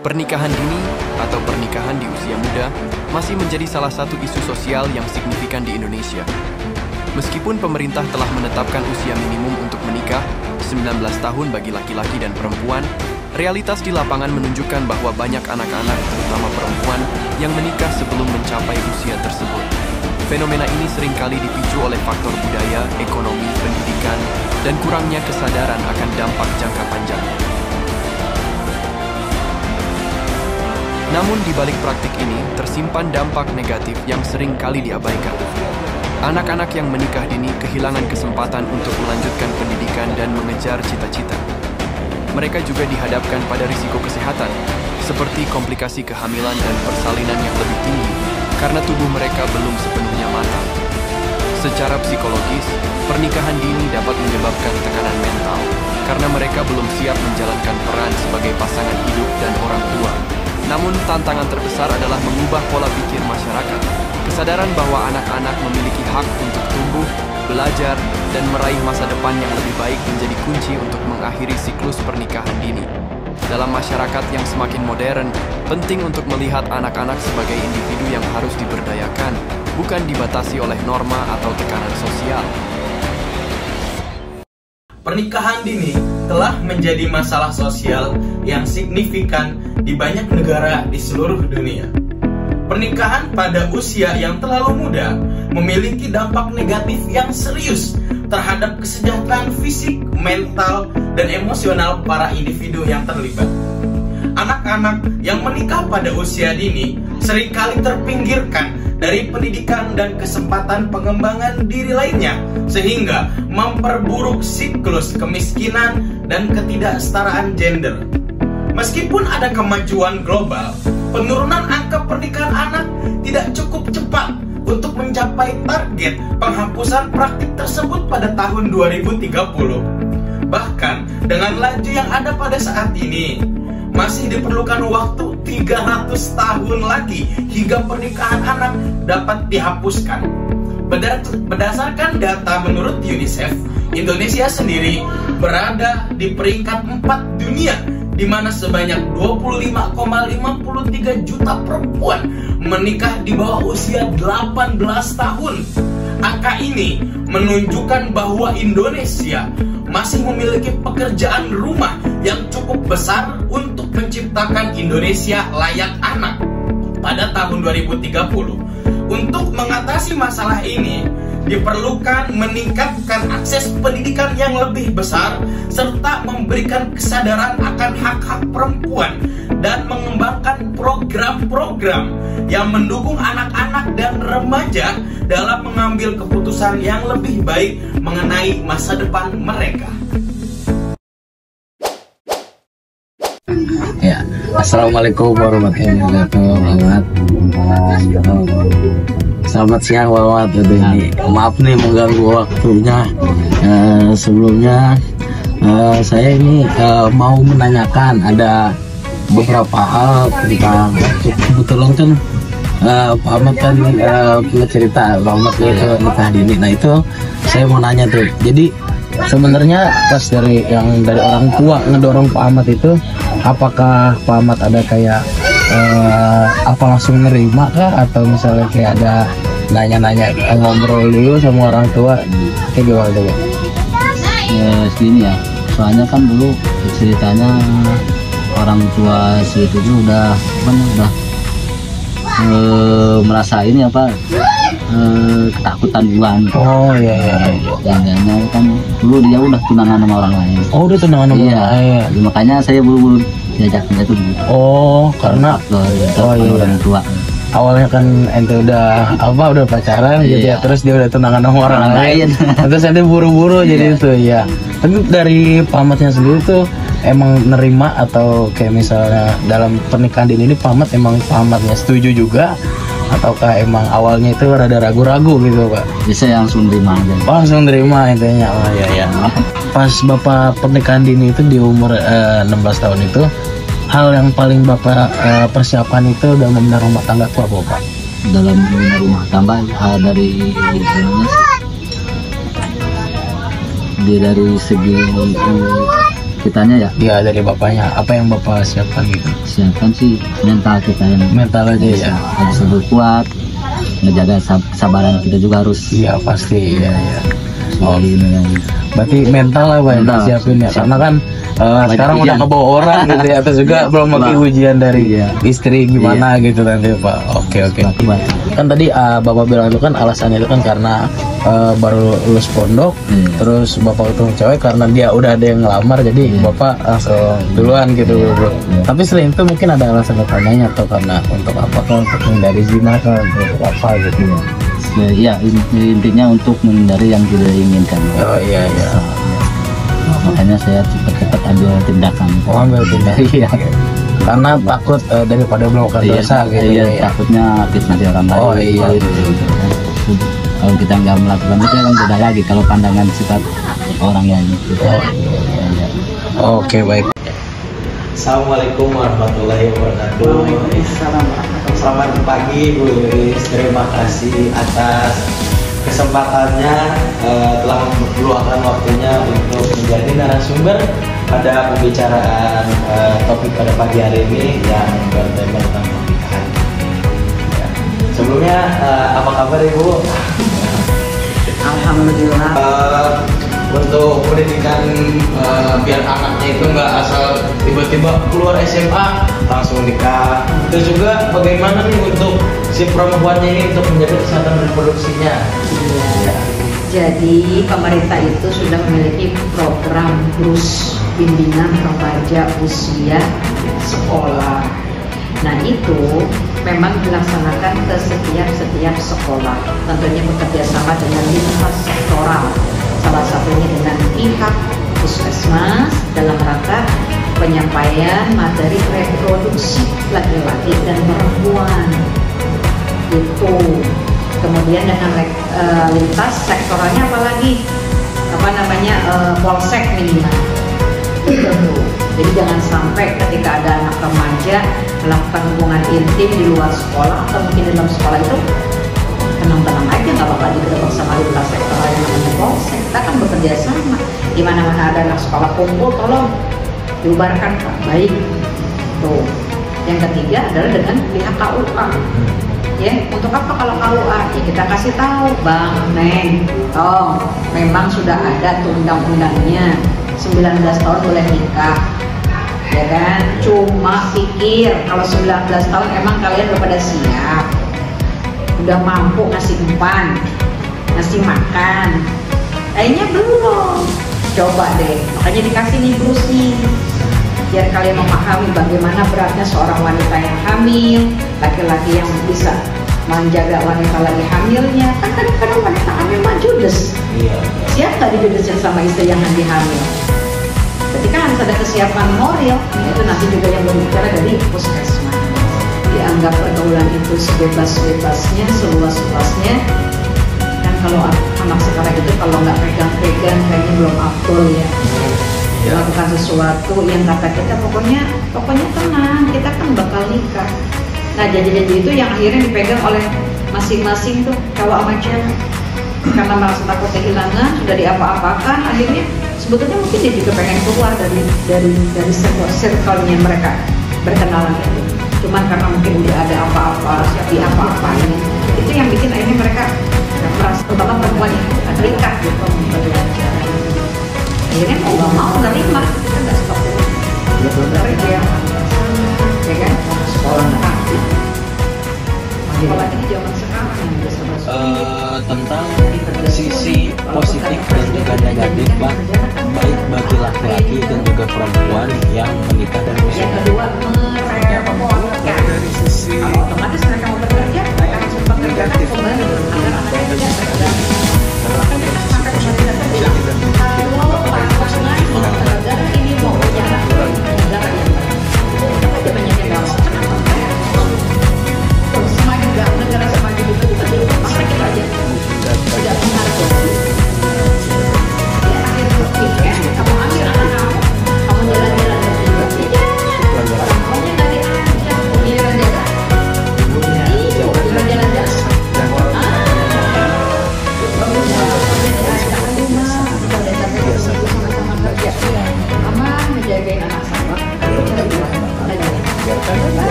Pernikahan dini atau pernikahan di usia muda masih menjadi salah satu isu sosial yang signifikan di Indonesia. Meskipun pemerintah telah menetapkan usia minimum untuk menikah, 19 tahun bagi laki-laki dan perempuan, realitas di lapangan menunjukkan bahwa banyak anak-anak, terutama perempuan, yang menikah sebelum mencapai usia tersebut. Fenomena ini seringkali dipicu oleh faktor budaya, ekonomi, pendidikan, dan kurangnya kesadaran akan dampak jangka panjang. Namun di balik praktik ini, tersimpan dampak negatif yang sering kali diabaikan. Anak-anak yang menikah dini kehilangan kesempatan untuk melanjutkan pendidikan dan mengejar cita-cita. Mereka juga dihadapkan pada risiko kesehatan, seperti komplikasi kehamilan dan persalinan yang lebih tinggi, karena tubuh mereka belum sepenuhnya matang. Secara psikologis, pernikahan dini dapat menyebabkan tekanan mental, karena mereka belum siap menjalankan peran sebagai pasangan hidup dan orang tua. Namun tantangan terbesar adalah mengubah pola pikir masyarakat. Kesadaran bahwa anak-anak memiliki hak untuk tumbuh, belajar, dan meraih masa depan yang lebih baik menjadi kunci untuk mengakhiri siklus pernikahan dini. Dalam masyarakat yang semakin modern, penting untuk melihat anak-anak sebagai individu yang harus diberdayakan, bukan dibatasi oleh norma atau tekanan sosial. Pernikahan dini telah menjadi masalah sosial yang signifikan di banyak negara di seluruh dunia. Pernikahan pada usia yang terlalu muda memiliki dampak negatif yang serius terhadap kesejahteraan fisik, mental, dan emosional para individu yang terlibat. Anak-anak yang menikah pada usia dini seringkali terpinggirkan dari pendidikan dan kesempatan pengembangan diri lainnya, sehingga memperburuk siklus kemiskinan dan ketidaksetaraan gender. Meskipun ada kemajuan global, penurunan angka pernikahan anak tidak cukup cepat untuk mencapai target penghapusan praktik tersebut pada tahun 2030. Bahkan dengan laju yang ada pada saat ini, masih diperlukan waktu 300 tahun lagi hingga pernikahan anak dapat dihapuskan. Berdasarkan data menurut UNICEF, Indonesia sendiri berada di peringkat 4 dunia, di mana sebanyak 25,53 juta perempuan menikah di bawah usia 18 tahun. Angka ini menunjukkan bahwa Indonesia masih memiliki pekerjaan rumah yang cukup besar untuk menciptakan Indonesia layak anak pada tahun 2030. Untuk mengatasi masalah ini, diperlukan meningkatkan akses pendidikan yang lebih besar, serta memberikan kesadaran akan hak-hak perempuan, dan mengembangkan program-program yang mendukung anak-anak dan remaja dalam mengambil keputusan yang lebih baik mengenai masa depan mereka. Ya, assalamualaikum warahmatullahi wabarakatuh. Selamat siang, Wawan. Ini maaf nih mengganggu waktunya. Sebelumnya saya ini mau menanyakan ada beberapa hal tentang, kebetulan kan Pak Ahmad kan punya cerita Pak Ahmad nikah dini. Nah itu saya mau nanya tuh. Jadi sebenarnya pas dari orang tua ngedorong Pak Ahmad itu, apakah Pak Ahmad ada kayak apa langsung nerima kah, atau misalnya kayak ada nanya-nanya ngobrol dulu sama orang tua kayak gimana tuh? Segini ya, soalnya kan dulu ceritanya orang tua si itu udah merasa ini ketakutan duluan. Oh iya. Jangan kan dulu dia udah tunangan sama orang lain. Oh udah tunangan sama orang lain. Makanya saya buru-buru diajakin itu dulu. Oh karena orang tua. Awalnya kan ente udah pacaran gitu ya, terus dia udah tunangan sama orang lain. Terus ente buru-buru jadi itu ya. Tapi dari Pak Ahmadnya sendiri tuh emang nerima, atau kayak misalnya dalam pernikahan dini ini Pak Ahmad emang Pak Ahmadnya setuju juga, ataukah emang awalnya itu rada ragu-ragu gitu Pak? Bisa langsung terima aja. Oh, langsung terima intinya. Oh iya. Pas Bapak pernikahan dini itu di umur 16 tahun itu, hal yang paling Bapak persiapan itu dalam membina rumah tangga itu apa Pak? Dalam membina rumah tangga dari segi kitanya ya. Ya dari bapaknya, apa yang bapak siapkan gitu? Siapkan sih mental kita yang Mental aja ya. harus lebih kuat, ngejaga sabaran kita juga harus. Iya pasti ya. Selalu ini. Berarti mental lah Pak yang Mental. disiapin ya, karena kan sekarang udah ujian. kebawa orang gitu ya, atau juga belum pakai ujian dari Iya. istri gimana gitu nanti Pak. Oke. Batu-batu. Kan tadi bapak bilang itu kan alasannya itu kan karena baru lulus pondok, terus bapak ketemu cewek karena dia udah ada yang ngelamar, jadi bapak langsung duluan gitu bro. Tapi selain itu mungkin ada alasan utamanya atau karena untuk apa kan, untuk menghindari zina kan, untuk apa gitu ya. Ya, intinya untuk menghindari yang tidak diinginkan. Oh iya. Makanya saya cepat-cepat ambil tindakan. Oh, ambil tindakan. Iya. Karena takut daripada melakukan dosa gitu Iya, ya. takutnya fitnah orang lain. Oh, iya. Kalau kita nggak melakukan itu kan beda lagi kalau pandangan sifat orang yang itu. Oke baik. Assalamualaikum warahmatullahi wabarakatuh. Selamat pagi Bu Lilis. Terima kasih atas kesempatannya telah meluangkan waktunya untuk menjadi narasumber pada pembicaraan topik pada pagi hari ini yang bertema tentang pernikahan. Ya. Sebelumnya apa kabar Ibu? Alhamdulillah. Untuk pendidikan biar anaknya itu nggak asal tiba-tiba keluar SMA langsung nikah. Terus juga bagaimana nih untuk si perempuannya ini untuk menjaga kesehatan reproduksinya? Ya. Jadi pemerintah itu sudah memiliki program BRUS, bimbingan remaja usia sekolah. Nah itu memang dilaksanakan ke setiap sekolah, tentunya bekerja sama dengan lintas sektoral, salah satunya dengan pihak puskesmas dalam rangka penyampaian materi reproduksi laki-laki dan perempuan. Itu kemudian dengan lintas sektoralnya apalagi polsek minimal. Jadi jangan sampai ketika ada anak remaja melakukan hubungan intim di luar sekolah atau mungkin di dalam sekolah itu tenang-tenang aja, nggak apa-apa digerebek sama lintas sektoral yang namanya polsek. Kita kan bekerja sama. Di mana-mana ada anak sekolah kumpul, tolong diubarkan Pak. Baik. Tuh. Yang ketiga adalah dengan pihak KUA. Ya, untuk apa kalau KUA? Ya kita kasih tahu, Bang, Neng, memang sudah ada tuh undang-undangnya. 19 tahun boleh nikah, ya kan? Cuma pikir kalau 19 tahun emang kalian udah pada siap, udah mampu ngasih umpan, ngasih makan, kayaknya belum. Coba deh, makanya dikasih nih BRUS nih, biar kalian memahami bagaimana beratnya seorang wanita yang hamil, laki-laki yang bisa menjaga wanita lagi hamilnya. Kan kadang-kadang wanita hamil mah judes. Iya. Siap nggak dijudesin sama istri yang lagi hamil? Berarti kan harus ada kesiapan moral. Itu nanti juga yang berbicara dari puskesmas. Dianggap pergaulan itu sebebas-bebasnya, seluas-luasnya. Dan kalau anak sekarang itu kalau nggak pegang-pegang kayaknya belum afdol ya. Melakukan sesuatu yang kata kita pokoknya tenang, kita kan bakal nikah. Nah janji-janji itu yang akhirnya dipegang oleh masing-masing tuh cowok sama cewek. Karena merasa takut kehilangan, sudah diapa-apakan, akhirnya sebetulnya mungkin dia juga pengen keluar dari circle-nya mereka berkenalan itu. Cuman karena mungkin udah ada apa-apa, diapa-apain, itu yang bikin akhirnya mereka merasa bahwa perempuan itu terikat gitu dengan cara. Akhirnya mau nggak mau nerima, kita nggak stop. Dari dia, ya kan, sekolah nanti. Sekolah ini zaman sekarang yang udah serba Tentang sisi positif dan juga negatif baik bagi laki-laki dan juga perempuan yang menikah dan yang kedua merepotkan. Kalau otomatis mereka mau bekerja, mereka harus mempekerjakan kembali agar anaknya tidak bekerja. Makanya kan sampai pemerintah bilang kalau pasangan negara ini mau berjalan negara yang baik, aja banyak yang nggak mau. Kenapa? Tuh semaju negara semaju juga di rumah sakit aja tidak menghargai. Ya akhir berpikir kamu ambil anak kamu jalan-jalan berdua. Jangan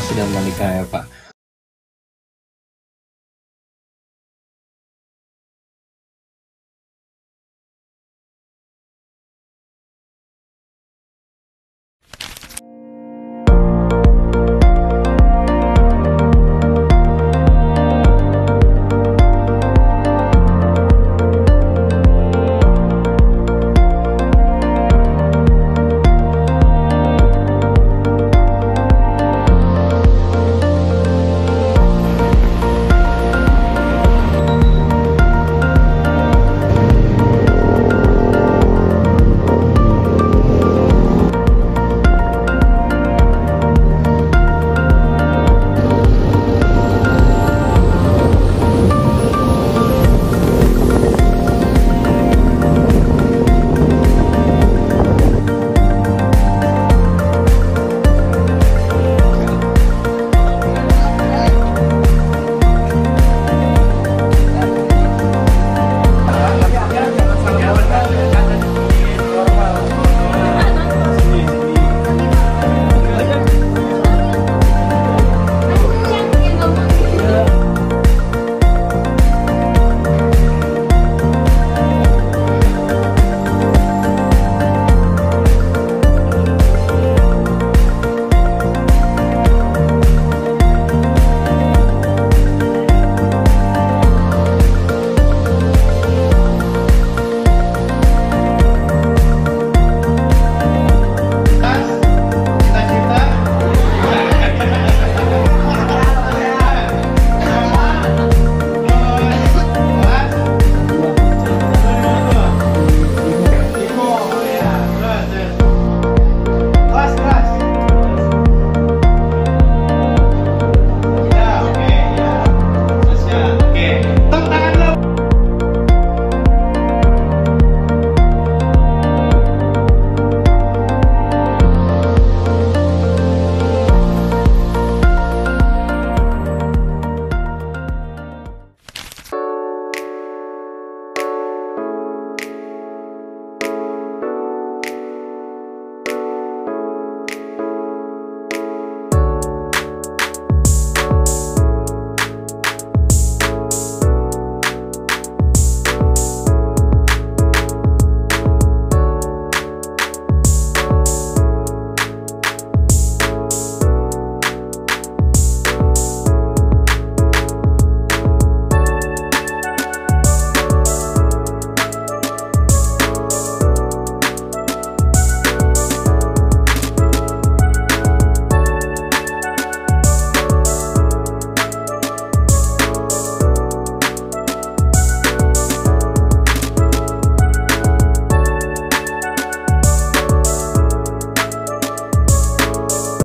sudah menikah ya Pak.